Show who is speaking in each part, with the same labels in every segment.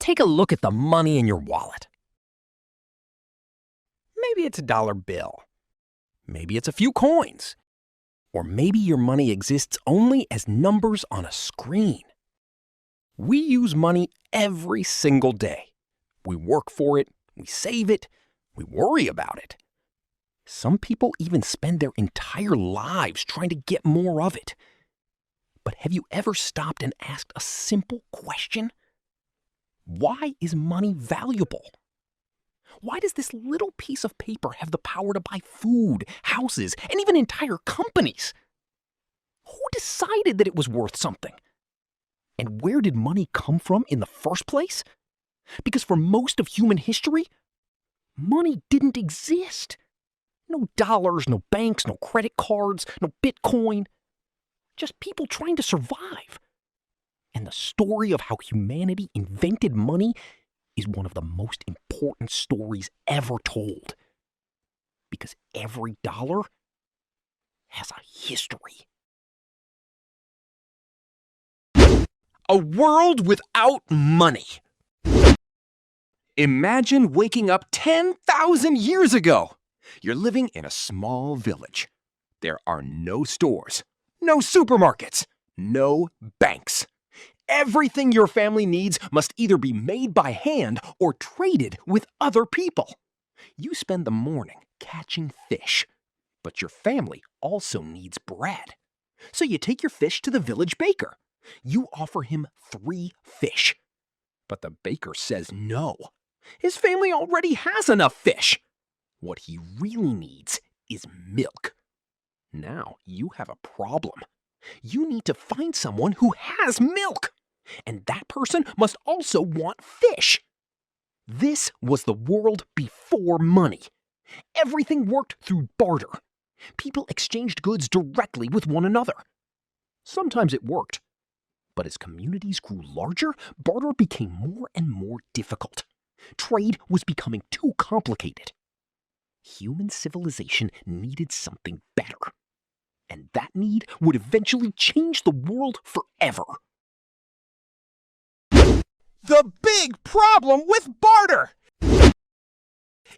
Speaker 1: Take a look at the money in your wallet. Maybe it's a dollar bill. Maybe it's a few coins. Or maybe your money exists only as numbers on a screen. We use money every single day. We work for it, we save it, we worry about it. Some people even spend their entire lives trying to get more of it. But have you ever stopped and asked a simple question? Why is money valuable? Why does this little piece of paper have the power to buy food, houses, and even entire companies? Who decided that it was worth something? And where did money come from in the first place? Because for most of human history, money didn't exist. No dollars, no banks, no credit cards, no Bitcoin. Just people trying to survive. And the story of how humanity invented money is one of the most important stories ever told. Because every dollar has a history. A world without money. Imagine waking up 10,000 years ago. You're living in a small village. There are no stores, no supermarkets, no banks. Everything your family needs must either be made by hand or traded with other people. You spend the morning catching fish, but your family also needs bread. So you take your fish to the village baker. You offer him 3 fish. But the baker says no. His family already has enough fish. What he really needs is milk. Now you have a problem. You need to find someone who has milk. And that person must also want fish. This was the world before money. Everything worked through barter. People exchanged goods directly with one another. Sometimes it worked. But as communities grew larger, barter became more and more difficult. Trade was becoming too complicated. Human civilization needed something better. And that need would eventually change the world forever. The big problem with barter!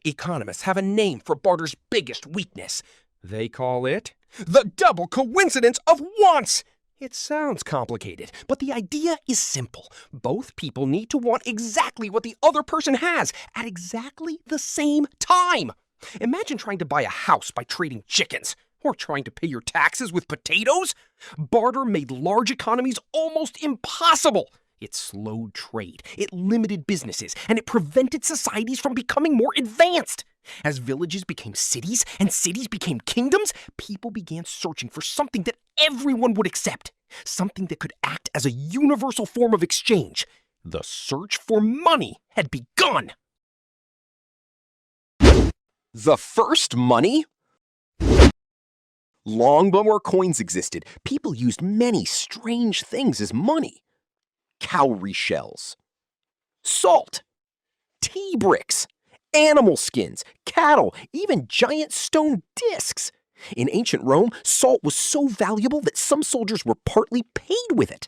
Speaker 1: Economists have a name for barter's biggest weakness. They call it the double coincidence of wants. It sounds complicated, but the idea is simple. Both people need to want exactly what the other person has at exactly the same time. Imagine trying to buy a house by trading chickens, or trying to pay your taxes with potatoes. Barter made large economies almost impossible. It slowed trade, it limited businesses, and it prevented societies from becoming more advanced. As villages became cities and cities became kingdoms, people began searching for something that everyone would accept, something that could act as a universal form of exchange. The search for money had begun. The first money? Long before coins existed, people used many strange things as money. Cowrie shells, salt, tea bricks, animal skins, cattle, even giant stone discs. In ancient Rome, salt was so valuable that some soldiers were partly paid with it.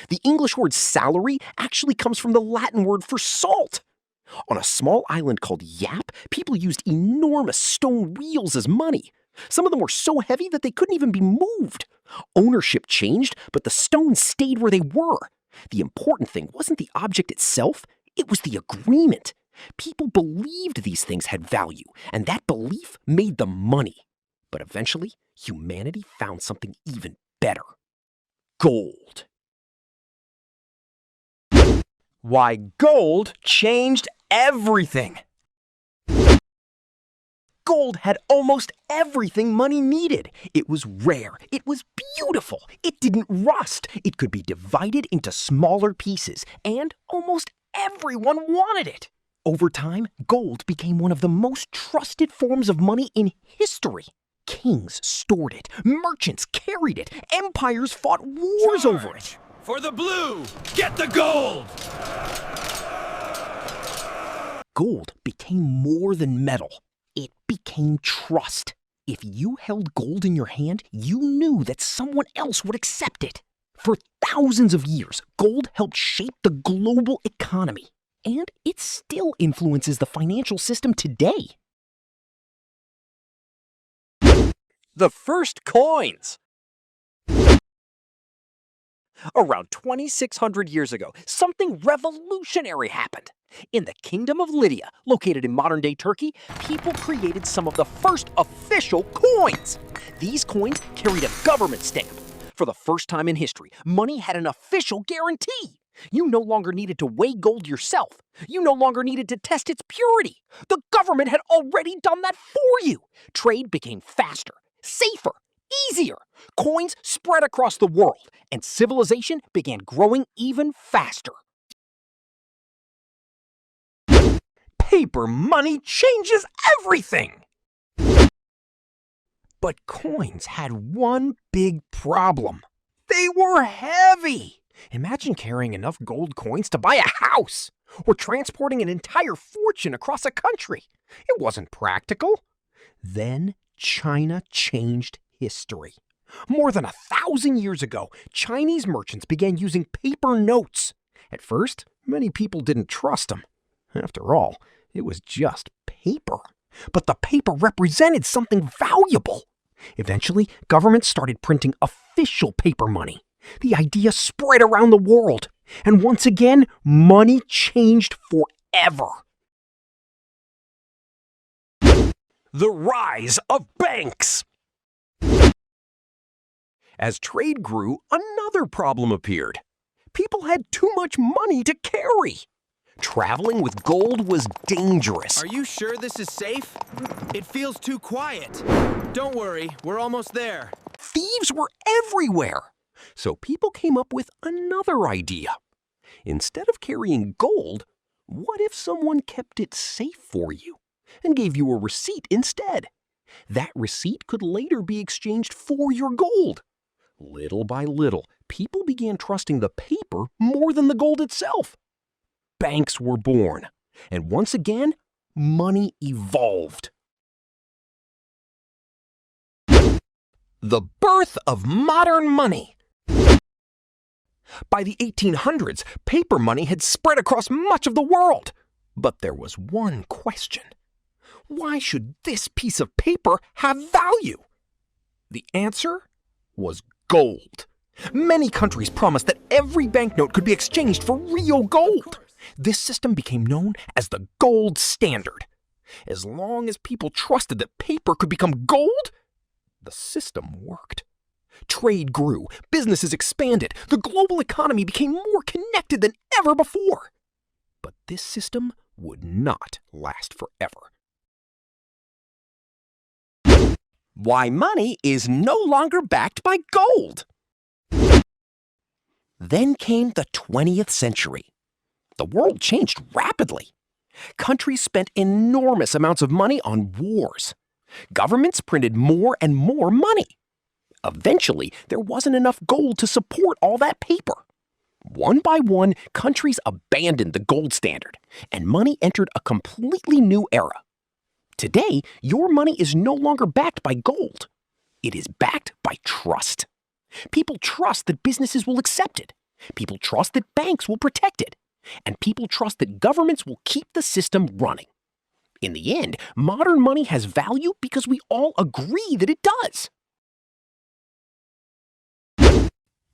Speaker 1: The English word salary actually comes from the Latin word for salt. On a small island called Yap, people used enormous stone wheels as money. Some of them were so heavy that they couldn't even be moved. Ownership changed, but the stones stayed where they were. The important thing wasn't the object itself, it was the agreement. People believed these things had value, and that belief made them money. But eventually, humanity found something even better. Gold. Why, gold changed everything. Gold had almost everything money needed. It was rare. It was beautiful. It didn't rust. It could be divided into smaller pieces, and almost everyone wanted it. Over time, gold became one of the most trusted forms of money in history. Kings stored it. Merchants carried it. Empires fought wars over it.
Speaker 2: For the blue, get the gold!
Speaker 1: Gold became more than metal. It became trust. If you held gold in your hand, you knew that someone else would accept it. For thousands of years, gold helped shape the global economy. and it still influences the financial system today.
Speaker 3: The first coins. Around 2,600 years ago, something revolutionary happened. In the Kingdom of Lydia, located in modern-day Turkey, people created some of the first official coins. These coins carried a government stamp. For the first time in history, money had an official guarantee. You no longer needed to weigh gold yourself. You no longer needed to test its purity. The government had already done that for you. Trade became faster, safer, easier. Coins spread across the world, and civilization began growing even faster.
Speaker 1: Paper money changes everything! But coins had one big problem. They were heavy! Imagine carrying enough gold coins to buy a house, or transporting an entire fortune across a country. It wasn't practical. Then China changed history. More than 1,000 years ago, Chinese merchants began using paper notes. At first, many people didn't trust them. After all, it was just paper. But the paper represented something valuable. Eventually, governments started printing official paper money. The idea spread around the world. And once again, money changed forever.
Speaker 3: The rise of banks.
Speaker 1: As trade grew, another problem appeared. People had too much money to carry. Traveling with gold was dangerous.
Speaker 2: Are you sure this is safe? It feels too quiet. Don't worry, we're almost there.
Speaker 1: Thieves were everywhere. So people came up with another idea. Instead of carrying gold, what if someone kept it safe for you and gave you a receipt instead? That receipt could later be exchanged for your gold. Little by little, people began trusting the paper more than the gold itself. Banks were born, and once again, money evolved. The birth of modern money. By the 1800s, paper money had spread across much of the world. But there was one question. Why should this piece of paper have value? The answer was gold. Many countries promised that every banknote could be exchanged for real gold. This system became known as the gold standard. As long as people trusted that paper could become gold, the system worked. Trade grew, businesses expanded, the global economy became more connected than ever before. But this system would not last forever. Why money is no longer backed by gold. Then came the 20th century. The world changed rapidly. Countries spent enormous amounts of money on wars. Governments printed more and more money. Eventually, there wasn't enough gold to support all that paper. One by one, countries abandoned the gold standard, and money entered a completely new era. Today, your money is no longer backed by gold. It is backed by trust. People trust that businesses will accept it. People trust that banks will protect it. And people trust that governments will keep the system running. In the end, modern money has value because we all agree that it does.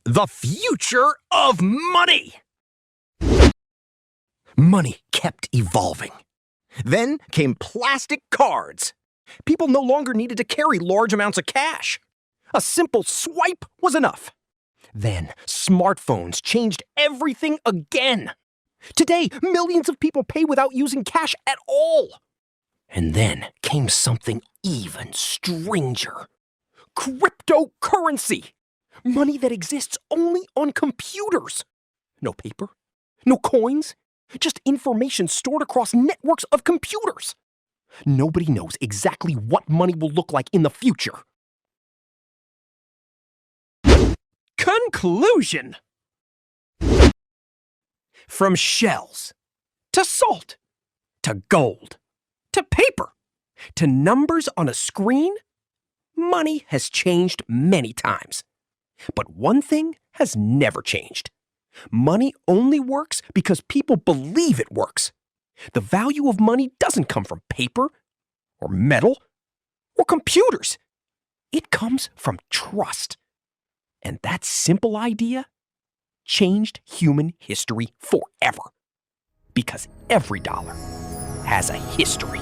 Speaker 1: The future of money. Money kept evolving. Then came plastic cards. People no longer needed to carry large amounts of cash. A simple swipe was enough. Then smartphones changed everything again. Today, millions of people pay without using cash at all. And then came something even stranger. Cryptocurrency. Money that exists only on computers. No paper, no coins, just information stored across networks of computers. Nobody knows exactly what money will look like in the future. Conclusion. From shells, to salt, to gold, to paper, to numbers on a screen, money has changed many times. But one thing has never changed. Money only works because people believe it works. The value of money doesn't come from paper or metal or computers. It comes from trust. And that simple idea changed human history forever. Because every dollar has a history.